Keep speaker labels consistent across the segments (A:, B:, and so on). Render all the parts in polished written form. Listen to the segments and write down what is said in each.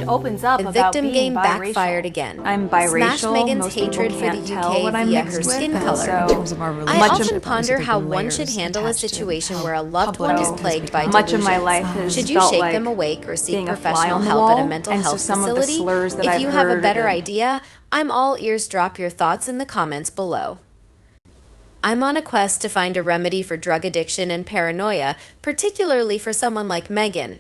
A: opens up
B: The
A: about
B: victim
A: being
B: game
A: biracial.
B: backfired again.
A: I'm biracial.
B: Smashed Meghan's
A: Most people
B: hatred for
A: can't
B: the
A: tell
B: UK
A: what I'm
B: via
A: mixed
B: her
A: with,
B: skin
A: and
B: color.
A: so
C: In terms of our
B: I
C: relationship,
B: often
C: obviously
B: ponder
C: there've
B: how
C: been
B: one should
C: layers
B: handle a
C: attached to it,
B: situation
C: how
B: where a loved one is
C: public it has
B: plagued by
C: become.
A: much of my
B: delusions.
A: life has
B: Should you
A: felt
B: shake
A: like
B: them awake or seek
A: being a fly
B: professional
A: on the
B: help at a
A: wall,
B: mental
A: and so
B: health
A: some of the
B: facility?
A: slurs that
B: If
A: I've
B: you have a
A: heard,
B: better idea, I'm all ears. Drop your thoughts in the comments below. I'm on a quest to find a remedy for drug addiction and paranoia, particularly for someone like Meghan.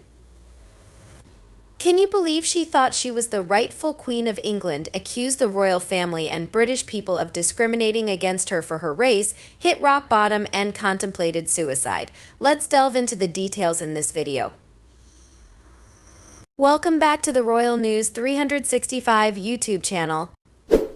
B: Can you believe she thought she was the rightful Queen of England, accused the royal family and British people of discriminating against her for her race, hit rock bottom, and contemplated suicide? Let's delve into the details in this video. Welcome back to the Royal News 365 YouTube channel.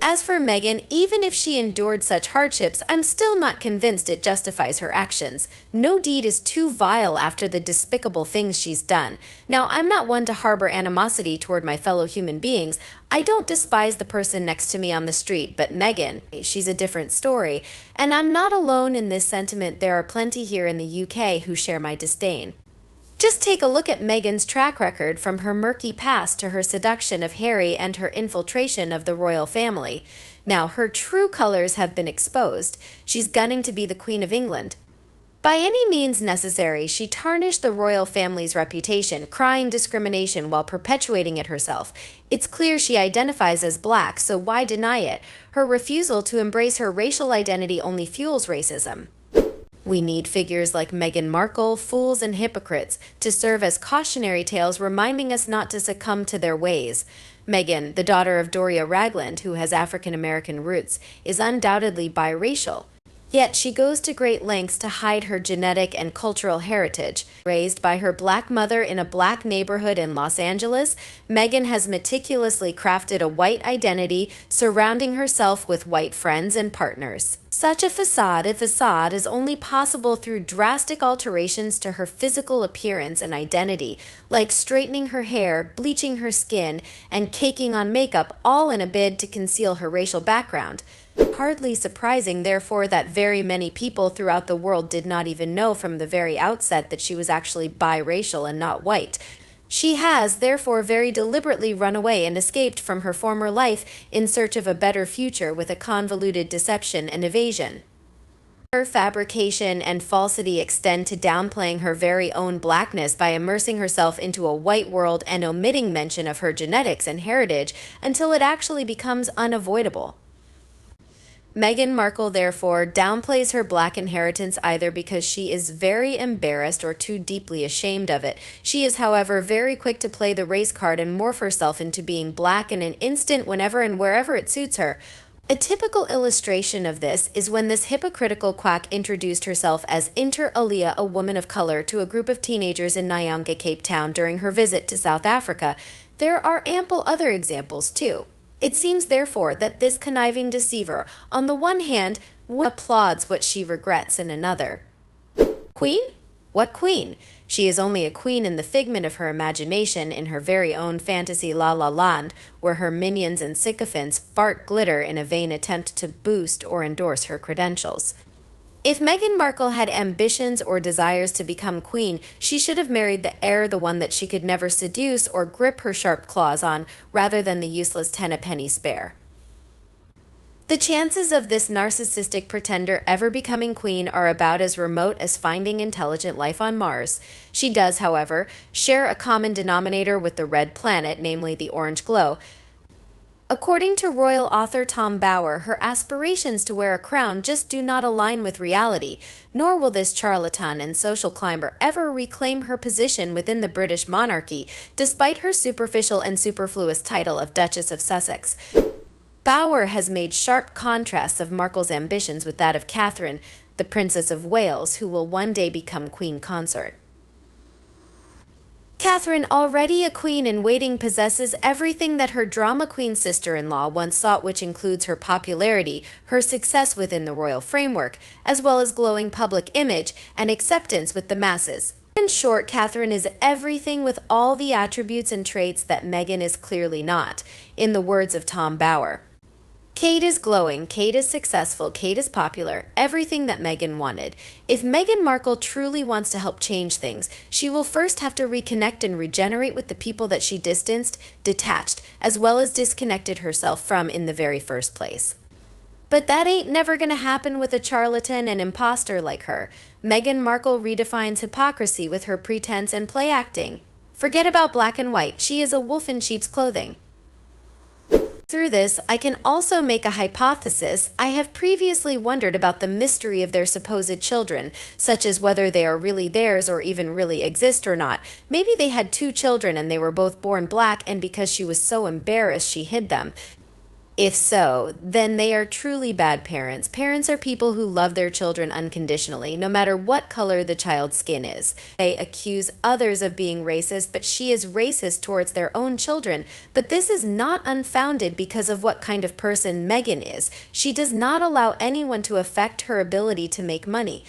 B: As for Meghan, even if she endured such hardships, I'm still not convinced it justifies her actions. No deed is too vile after the despicable things she's done. Now, I'm not one to harbor animosity toward my fellow human beings. I don't despise the person next to me on the street, but Meghan, she's a different story. And I'm not alone in this sentiment. There are plenty here in the UK who share my disdain. Just take a look at Meghan's track record, from her murky past to her seduction of Harry and her infiltration of the royal family. Now, her true colors have been exposed. She's gunning to be the Queen of England. By any means necessary, she tarnished the royal family's reputation, crying discrimination while perpetuating it herself. It's clear she identifies as black, so why deny it? Her refusal to embrace her racial identity only fuels racism. We need figures like Meghan Markle, fools and hypocrites, to serve as cautionary tales reminding us not to succumb to their ways. Meghan, the daughter of Doria Ragland, who has African American roots, is undoubtedly biracial. Yet she goes to great lengths to hide her genetic and cultural heritage. Raised by her black mother in a black neighborhood in Los Angeles, Meghan has meticulously crafted a white identity, surrounding herself with white friends and partners. Such a facade is only possible through drastic alterations to her physical appearance and identity, like straightening her hair, bleaching her skin, and caking on makeup, all in a bid to conceal her racial background. Hardly surprising, therefore, that very many people throughout the world did not even know from the very outset that she was actually biracial and not white. She has, therefore, very deliberately run away and escaped from her former life in search of a better future with a convoluted deception and evasion. Her fabrication and falsity extend to downplaying her very own blackness by immersing herself into a white world and omitting mention of her genetics and heritage until it actually becomes unavoidable. Meghan Markle, therefore, downplays her black inheritance either because she is very embarrassed or too deeply ashamed of it. She is, however, very quick to play the race card and morph herself into being black in an instant whenever and wherever it suits her. A typical illustration of this is when this hypocritical quack introduced herself as Inter Alia, a woman of color, to a group of teenagers in Nyanga, Cape Town during her visit to South Africa. There are ample other examples, too. It seems, therefore, that this conniving deceiver, on the one hand, applauds what she regrets in another. Queen? What queen? She is only a queen in the figment of her imagination, in her very own fantasy la la land, where her minions and sycophants fart glitter in a vain attempt to boost or endorse her credentials. If Meghan Markle had ambitions or desires to become queen, she should have married the heir, the one that she could never seduce or grip her sharp claws on, rather than the useless ten-a-penny spare. The chances of this narcissistic pretender ever becoming queen are about as remote as finding intelligent life on Mars. She does, however, share a common denominator with the red planet, namely the orange glow. According to royal author Tom Bower, her aspirations to wear a crown just do not align with reality, nor will this charlatan and social climber ever reclaim her position within the British monarchy, despite her superficial and superfluous title of Duchess of Sussex. Bower has made sharp contrasts of Markle's ambitions with that of Catherine, the Princess of Wales, who will one day become queen consort. Catherine, already a queen in waiting, possesses everything that her drama queen sister-in-law once sought, which includes her popularity, her success within the royal framework, as well as glowing public image and acceptance with the masses. In short, Catherine is everything with all the attributes and traits that Meghan is clearly not, in the words of Tom Bower. Kate is glowing, Kate is successful, Kate is popular, everything that Meghan wanted. If Meghan Markle truly wants to help change things, she will first have to reconnect and regenerate with the people that she distanced, detached, as well as disconnected herself from in the very first place. But that ain't never gonna happen with a charlatan and imposter like her. Meghan Markle redefines hypocrisy with her pretense and play acting. Forget about black and white, she is a wolf in sheep's clothing. Through this, I can also make a hypothesis. I have previously wondered about the mystery of their supposed children, such as whether they are really theirs or even really exist or not. Maybe they had 2 children and they were both born black, and because she was so embarrassed, she hid them. If so, then they are truly bad parents. Parents are people who love their children unconditionally, no matter what color the child's skin is. They accuse others of being racist, but she is racist towards their own children. But this is not unfounded because of what kind of person Meghan is. She does not allow anyone to affect her ability to make money.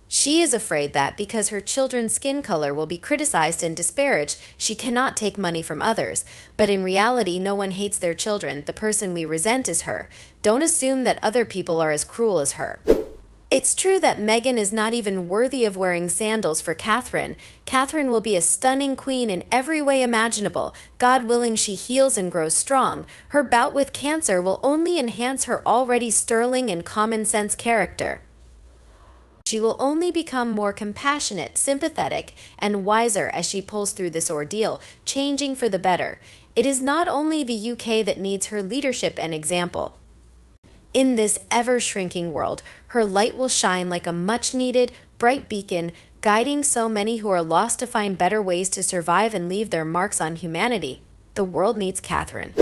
B: She is afraid that because her children's skin color will be criticized and disparaged, she cannot take money from others. But in reality, no one hates their children. The person we resent is her. Don't assume that other people are as cruel as her. It's true that Meghan is not even worthy of wearing sandals for Catherine. Catherine will be a stunning queen in every way imaginable. God willing, she heals and grows strong. Her bout with cancer will only enhance her already sterling and common sense character. She will only become more compassionate, sympathetic, and wiser as she pulls through this ordeal, changing for the better. It is not only the UK that needs her leadership and example. In this ever-shrinking world, her light will shine like a much-needed, bright beacon, guiding so many who are lost to find better ways to survive and leave their marks on humanity. The world needs Catherine.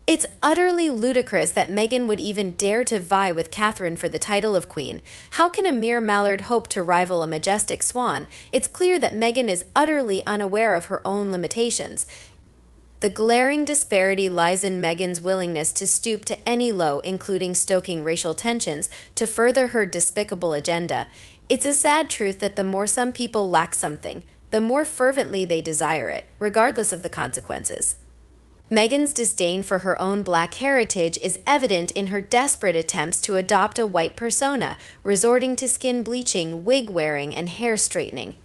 B: It's utterly ludicrous that Meghan would even dare to vie with Catherine for the title of queen. How can a mere mallard hope to rival a majestic swan? It's clear that Meghan is utterly unaware of her own limitations. The glaring disparity lies in Meghan's willingness to stoop to any low, including stoking racial tensions, to further her despicable agenda. It's a sad truth that the more some people lack something, the more fervently they desire it, regardless of the consequences. Meghan's disdain for her own black heritage is evident in her desperate attempts to adopt a white persona, resorting to skin bleaching, wig wearing, and hair straightening.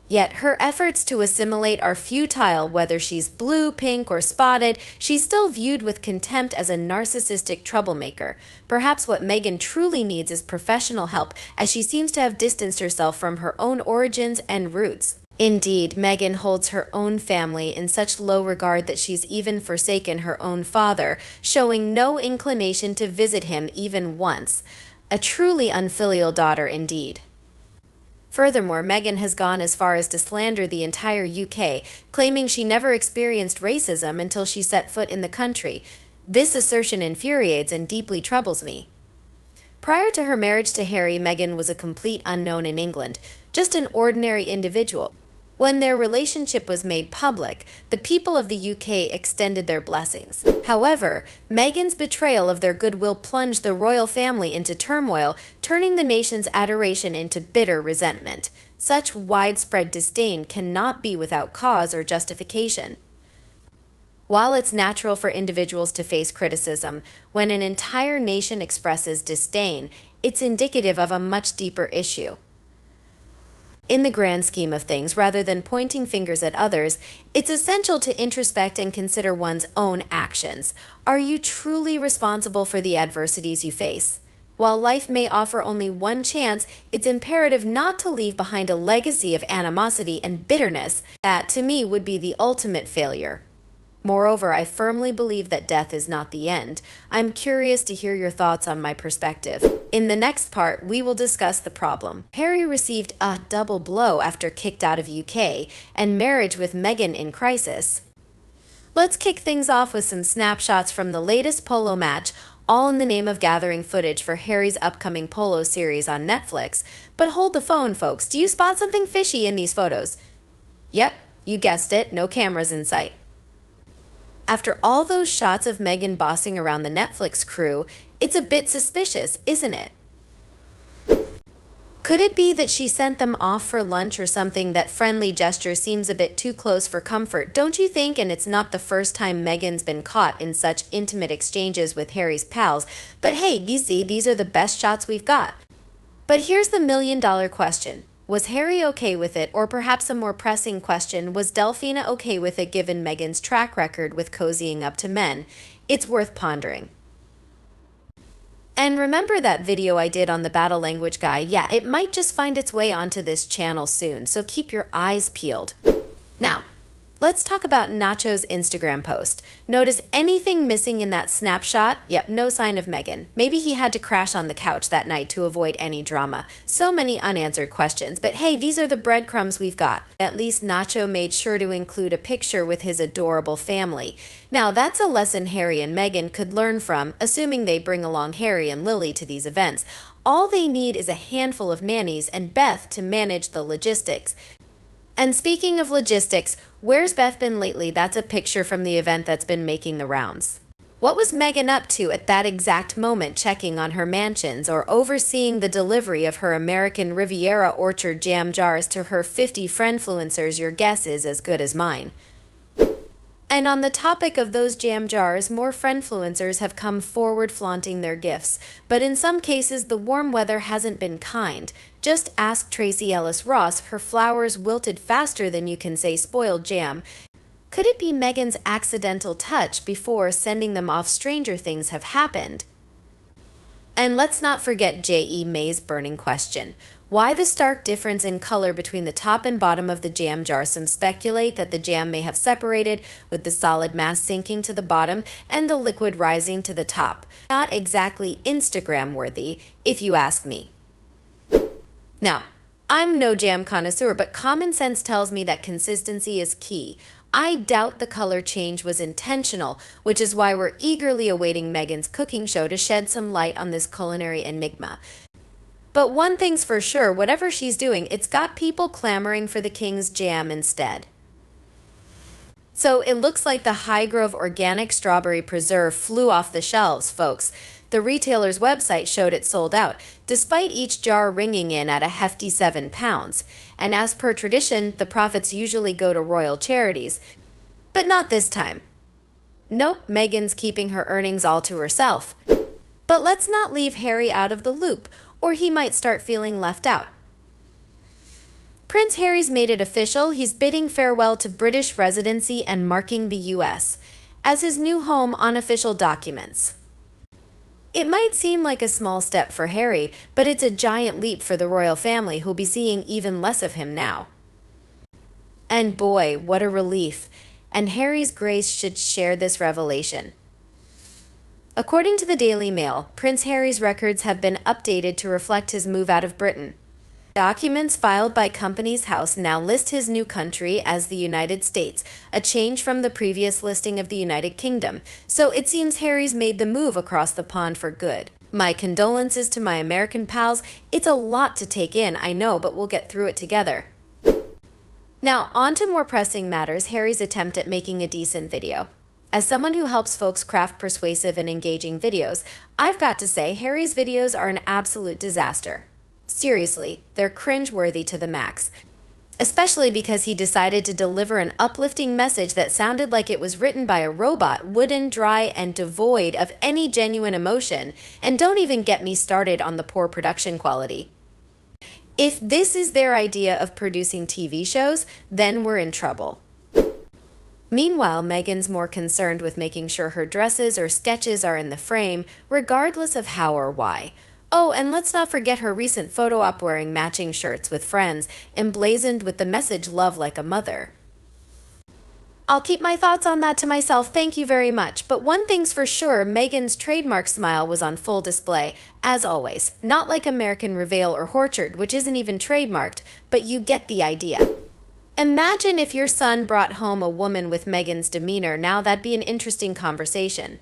B: Yet her efforts to assimilate are futile. Whether she's blue, pink, or spotted, she's still viewed with contempt as a narcissistic troublemaker. Perhaps what Meghan truly needs is professional help, as she seems to have distanced herself from her own origins and roots. Indeed, Meghan holds her own family in such low regard that she's even forsaken her own father, showing no inclination to visit him even once. A truly unfilial daughter indeed. Furthermore, Meghan has gone as far as to slander the entire UK, claiming she never experienced racism until she set foot in the country. This assertion infuriates and deeply troubles me. Prior to her marriage to Harry, Meghan was a complete unknown in England, just an ordinary individual. When their relationship was made public, the people of the UK extended their blessings. However, Meghan's betrayal of their goodwill plunged the royal family into turmoil, turning the nation's adoration into bitter resentment. Such widespread disdain cannot be without cause or justification. While it's natural for individuals to face criticism, when an entire nation expresses disdain, it's indicative of a much deeper issue. In the grand scheme of things, rather than pointing fingers at others, it's essential to introspect and consider one's own actions. Are you truly responsible for the adversities you face? While life may offer only one chance, it's imperative not to leave behind a legacy of animosity and bitterness. That, to me, would be the ultimate failure. Moreover, I firmly believe that death is not the end. I'm curious to hear your thoughts on my perspective. In the next part, we will discuss the problem. Harry received a double blow after kicked out of UK, and marriage with Meghan in crisis. Let's kick things off with some snapshots from the latest polo match, all in the name of gathering footage for Harry's upcoming polo series on Netflix. But hold the phone, folks. Do you spot something fishy in these photos? Yep, you guessed it, no cameras in sight. After all those shots of Meghan bossing around the Netflix crew, it's a bit suspicious, isn't it? Could it be that she sent them off for lunch or something? That friendly gesture seems a bit too close for comfort, don't you think? And it's not the first time Meghan's been caught in such intimate exchanges with Harry's pals. But hey, you see, these are the best shots we've got. But here's the million-dollar question. Was Harry okay with it? Or perhaps a more pressing question, was Delphina okay with it given Meghan's track record with cozying up to men? It's worth pondering. And remember that video I did on the battle language guy? Yeah, it might just find its way onto this channel soon, so keep your eyes peeled. Now, let's talk about Nacho's Instagram post. Notice anything missing in that snapshot? Yep, no sign of Meghan. Maybe he had to crash on the couch that night to avoid any drama. So many unanswered questions, but hey, these are the breadcrumbs we've got. At least Nacho made sure to include a picture with his adorable family. Now, that's a lesson Harry and Meghan could learn from, assuming they bring along Harry and Lily to these events. All they need is a handful of nannies and Beth to manage the logistics. And speaking of logistics, where's Beth been lately? That's a picture from the event that's been making the rounds. What was Meghan up to at that exact moment, checking on her mansions or overseeing the delivery of her American Riviera orchard jam jars to her 50 friendfluencers? Your guess is as good as mine. And on the topic of those jam jars, more friendfluencers have come forward flaunting their gifts. But in some cases, the warm weather hasn't been kind. Just ask Tracy Ellis Ross, her flowers wilted faster than you can say spoiled jam. Could it be Meghan's accidental touch before sending them off? Stranger things have happened. And let's not forget J.E. May's burning question. Why the stark difference in color between the top and bottom of the jam jar? Some speculate that the jam may have separated, with the solid mass sinking to the bottom and the liquid rising to the top. Not exactly Instagram worthy, if you ask me. Now, I'm no jam connoisseur, but common sense tells me that consistency is key. I doubt the color change was intentional, which is why we're eagerly awaiting Meghan's cooking show to shed some light on this culinary enigma. But one thing's for sure, whatever she's doing, it's got people clamoring for the king's jam instead. So it looks like the Highgrove Organic Strawberry Preserve flew off the shelves, folks. The retailer's website showed it sold out, despite each jar ringing in at a hefty £7. And as per tradition, the profits usually go to royal charities. But not this time. Nope, Meghan's keeping her earnings all to herself. But let's not leave Harry out of the loop, or he might start feeling left out. Prince Harry's made it official. He's bidding farewell to British residency and marking the US as his new home on official documents. It might seem like a small step for Harry, but it's a giant leap for the royal family, who'll be seeing even less of him now. And boy, what a relief. And Harry's Grace should share this revelation. According to the Daily Mail, Prince Harry's records have been updated to reflect his move out of Britain. Documents filed by Companies House now list his new country as the United States, a change from the previous listing of the United Kingdom. So it seems Harry's made the move across the pond for good. My condolences to my American pals. It's a lot to take in, I know, but we'll get through it together. Now, on to more pressing matters, Harry's attempt at making a decent video. As someone who helps folks craft persuasive and engaging videos, I've got to say Harry's videos are an absolute disaster. Seriously, they're cringe-worthy to the max. Especially because he decided to deliver an uplifting message that sounded like it was written by a robot, wooden, dry, and devoid of any genuine emotion. And don't even get me started on the poor production quality. If this is their idea of producing TV shows, then we're in trouble. Meanwhile, Meghan's more concerned with making sure her dresses or sketches are in the frame, regardless of how or why. Oh, and let's not forget her recent photo op wearing matching shirts with friends, emblazoned with the message "Love like a mother." I'll keep my thoughts on that to myself, thank you very much. But one thing's for sure, Meghan's trademark smile was on full display, as always. Not like American Reveal or Orchard, which isn't even trademarked, but you get the idea. Imagine if your son brought home a woman with Meghan's demeanor. Now that'd be an interesting conversation.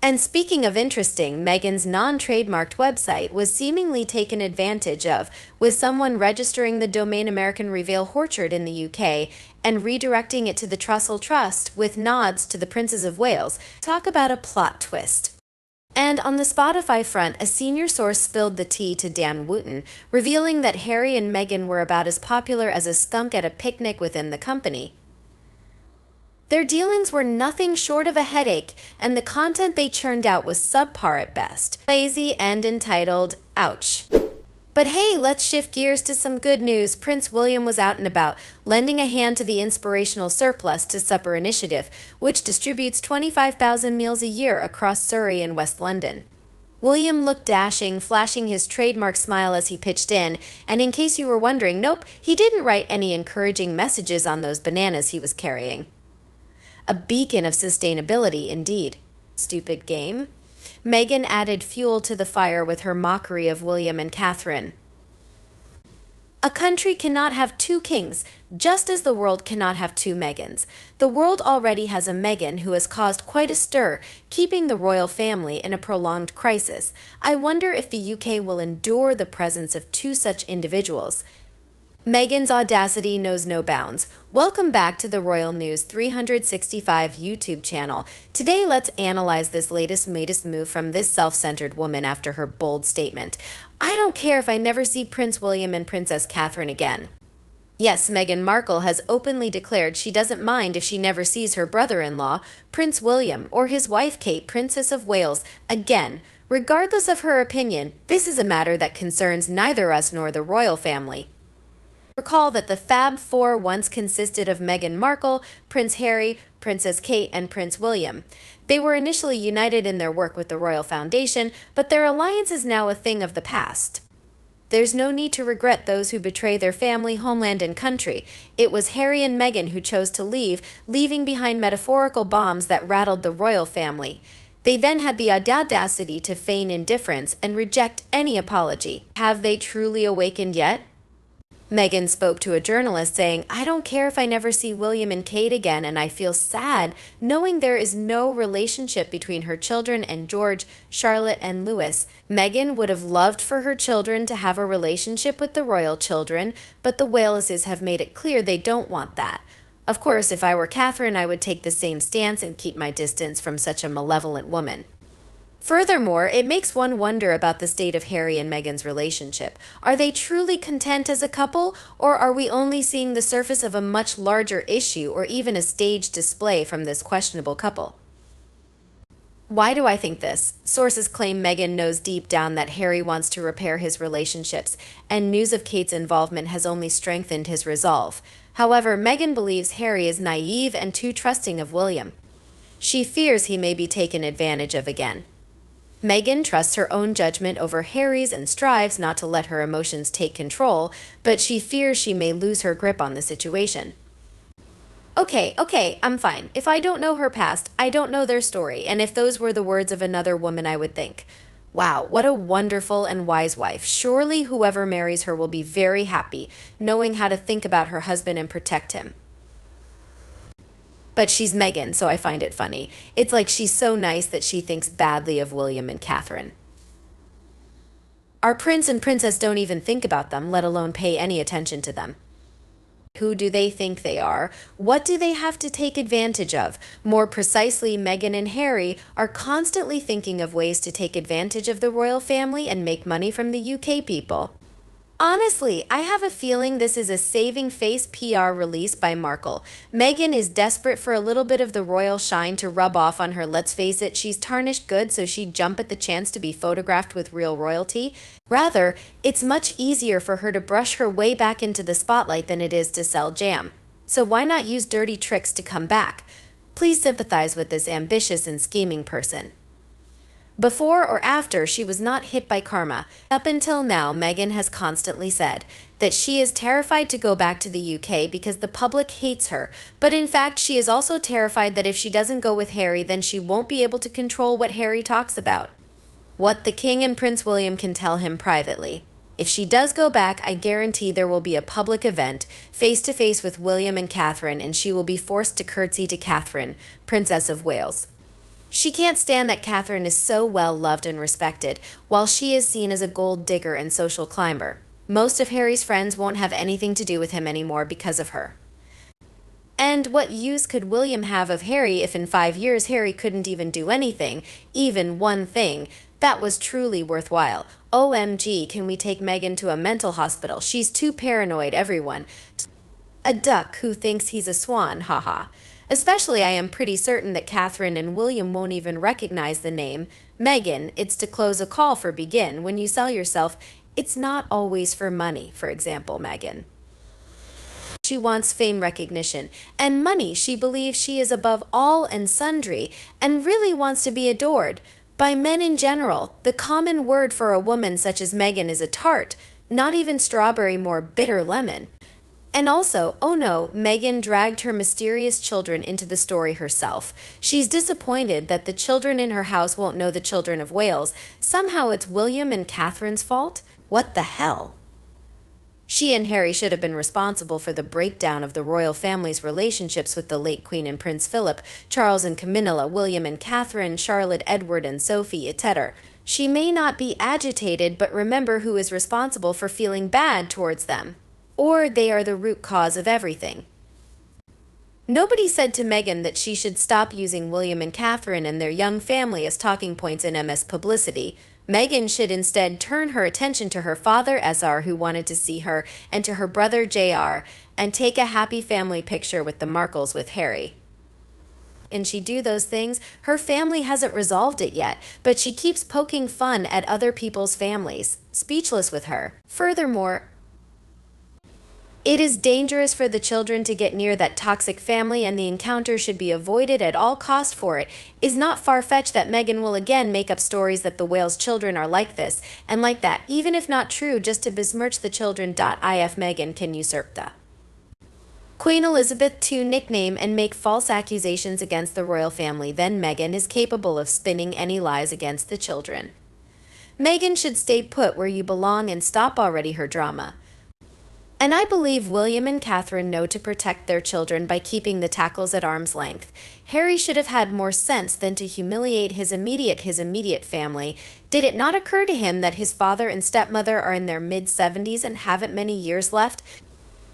B: And speaking of interesting, Meghan's non-trademarked website was seemingly taken advantage of, with someone registering the domain American Reveal Orchard in the UK and redirecting it to the Trussell Trust with nods to the Princes of Wales. Talk about a plot twist. And on the Spotify front, a senior source spilled the tea to Dan Wooten, revealing that Harry and Meghan were about as popular as a skunk at a picnic within the company. Their dealings were nothing short of a headache, and the content they churned out was subpar at best, lazy and entitled. Ouch. But hey, let's shift gears to some good news. Prince William was out and about, lending a hand to the inspirational Surplus to Supper initiative, which distributes 25,000 meals a year across Surrey and West London. William looked dashing, flashing his trademark smile as he pitched in, and in case you were wondering, nope, he didn't write any encouraging messages on those bananas he was carrying. A beacon of sustainability, indeed. Stupid game. Meghan added fuel to the fire with her mockery of William and Catherine. A country cannot have two kings, just as the world cannot have two Meghans. The world already has a Meghan who has caused quite a stir, keeping the royal family in a prolonged crisis. I wonder if the UK will endure the presence of two such individuals. Meghan's audacity knows no bounds. Welcome back to the Royal News 365 YouTube channel. Today, let's analyze this latest move from this self-centered woman after her bold statement. I don't care if I never see Prince William and Princess Catherine again. Yes, Meghan Markle has openly declared she doesn't mind if she never sees her brother-in-law, Prince William, or his wife Kate, Princess of Wales, again. Regardless of her opinion, this is a matter that concerns neither us nor the royal family. Recall that the Fab Four once consisted of Meghan Markle, Prince Harry, Princess Kate, and Prince William. They were initially united in their work with the Royal Foundation, but their alliance is now a thing of the past. There's no need to regret those who betray their family, homeland, and country. It was Harry and Meghan who chose to leave, leaving behind metaphorical bombs that rattled the royal family. They then had the audacity to feign indifference and reject any apology. Have they truly awakened yet? Meghan spoke to a journalist saying, I don't care if I never see William and Kate again, and I feel sad knowing there is no relationship between her children and George, Charlotte, and Louis. Meghan would have loved for her children to have a relationship with the royal children, but the Waleses have made it clear they don't want that. Of course, if I were Catherine, I would take the same stance and keep my distance from such a malevolent woman. Furthermore, it makes one wonder about the state of Harry and Meghan's relationship. Are they truly content as a couple, or are we only seeing the surface of a much larger issue or even a staged display from this questionable couple? Why do I think this? Sources claim Meghan knows deep down that Harry wants to repair his relationships, and news of Kate's involvement has only strengthened his resolve. However, Meghan believes Harry is naive and too trusting of William. She fears he may be taken advantage of again. Meghan trusts her own judgment over Harry's and strives not to let her emotions take control, but she fears she may lose her grip on the situation. Okay, I'm fine. If I don't know her past, I don't know their story, and if those were the words of another woman, I would think, wow, what a wonderful and wise wife. Surely whoever marries her will be very happy, knowing how to think about her husband and protect him. But she's Meghan, so I find it funny. It's like she's so nice that she thinks badly of William and Catherine. Our prince and princess don't even think about them, let alone pay any attention to them. Who do they think they are? What do they have to take advantage of? More precisely, Meghan and Harry are constantly thinking of ways to take advantage of the royal family and make money from the UK people. Honestly, I have a feeling this is a saving face PR release by Markle. Meghan is desperate for a little bit of the royal shine to rub off on her. Let's face it, she's tarnished goods, so she'd jump at the chance to be photographed with real royalty. Rather, it's much easier for her to brush her way back into the spotlight than it is to sell jam. So why not use dirty tricks to come back? Please sympathize with this ambitious and scheming person. Before or after, she was not hit by karma. Up until now, Meghan has constantly said that she is terrified to go back to the UK because the public hates her. But in fact, she is also terrified that if she doesn't go with Harry, then she won't be able to control what Harry talks about. What the King and Prince William can tell him privately. If she does go back, I guarantee there will be a public event, face-to-face with William and Catherine, and she will be forced to curtsy to Catherine, Princess of Wales. She can't stand that Catherine is so well loved and respected, while she is seen as a gold digger and social climber. Most of Harry's friends won't have anything to do with him anymore because of her. And what use could William have of Harry if in 5 years Harry couldn't even do anything, even one thing, that was truly worthwhile? OMG, can we take Meghan to a mental hospital? She's too paranoid, everyone. A duck who thinks he's a swan, haha. Especially, I am pretty certain that Catherine and William won't even recognize the name. Meghan, it's to close a call for begin. When you sell yourself, it's not always for money, for example, Meghan. She wants fame, recognition, and money. She believes she is above all and sundry, and really wants to be adored by men in general. The common word for a woman such as Meghan is a tart, not even strawberry, more bitter lemon. And also, oh no, Meghan dragged her mysterious children into the story herself. She's disappointed that the children in her house won't know the children of Wales. Somehow it's William and Catherine's fault? What the hell? She and Harry should have been responsible for the breakdown of the royal family's relationships with the late Queen and Prince Philip, Charles and Camilla, William and Catherine, Charlotte, Edward and Sophie, etc. She may not be agitated, but remember who is responsible for feeling bad towards them. Or they are the root cause of everything. Nobody said to Meghan that she should stop using William and Catherine and their young family as talking points in MS publicity. Meghan should instead turn her attention to her father, SR, who wanted to see her, and to her brother, JR, and take a happy family picture with the Markles with Harry. And she do those things, her family hasn't resolved it yet, but she keeps poking fun at other people's families. Speechless with her. Furthermore, it is dangerous for the children to get near that toxic family, and the encounter should be avoided at all cost. For it is not far-fetched that Meghan will again make up stories that the Wales children are like this and like that, even if not true, just to besmirch the children. If Meghan can usurp the Queen Elizabeth II nickname and make false accusations against the royal family, then Meghan is capable of spinning any lies against the children. Meghan should stay put where you belong and stop already her drama. And I believe William and Catherine know to protect their children by keeping the tackles at arm's length. Harry should have had more sense than to humiliate his immediate family. Did it not occur to him that his father and stepmother are in their mid-70s and haven't many years left?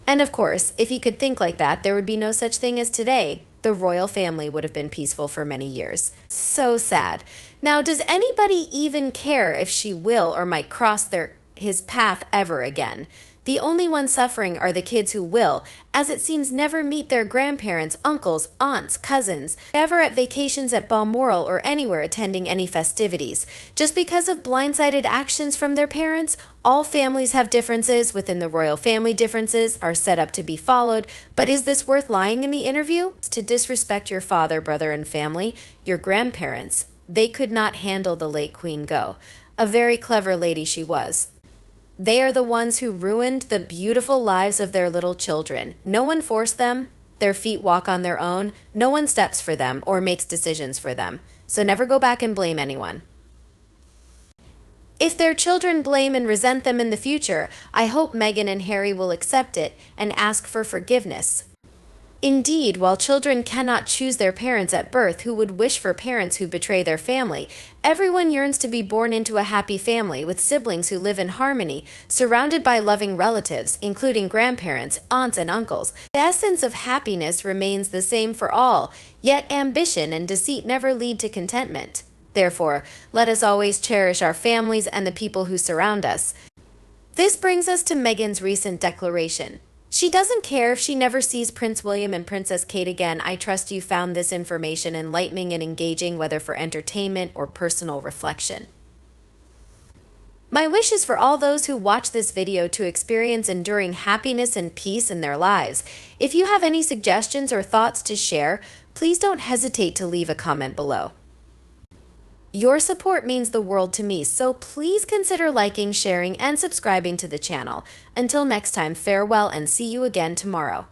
B: And of course, if he could think like that, there would be no such thing as today. The royal family would have been peaceful for many years. So sad. Now, does anybody even care if she will or might cross his path ever again? The only ones suffering are the kids who will, as it seems, never meet their grandparents, uncles, aunts, cousins, ever at vacations at Balmoral or anywhere attending any festivities. Just because of blindsided actions from their parents, all families have differences within the royal family. Differences are set up to be followed, but is this worth lying in the interview? To disrespect your father, brother, and family, your grandparents. They could not handle the late Queen Go. A very clever lady she was. They are the ones who ruined the beautiful lives of their little children. No one forced them. Their feet walk on their own. No one steps for them or makes decisions for them. So never go back and blame anyone. If their children blame and resent them in the future, I hope Meghan and Harry will accept it and ask for forgiveness. Indeed, while children cannot choose their parents at birth, who would wish for parents who betray their family? Everyone yearns to be born into a happy family with siblings who live in harmony, surrounded by loving relatives, including grandparents, aunts, and uncles. The essence of happiness remains the same for all, yet ambition and deceit never lead to contentment. Therefore, let us always cherish our families and the people who surround us. This brings us to Meghan's recent declaration. She doesn't care if she never sees Prince William and Princess Kate again. I trust you found this information enlightening and engaging, whether for entertainment or personal reflection. My wish is for all those who watch this video to experience enduring happiness and peace in their lives. If you have any suggestions or thoughts to share, please don't hesitate to leave a comment below. Your support means the world to me, so please consider liking, sharing, and subscribing to the channel. Until next time, farewell and see you again tomorrow.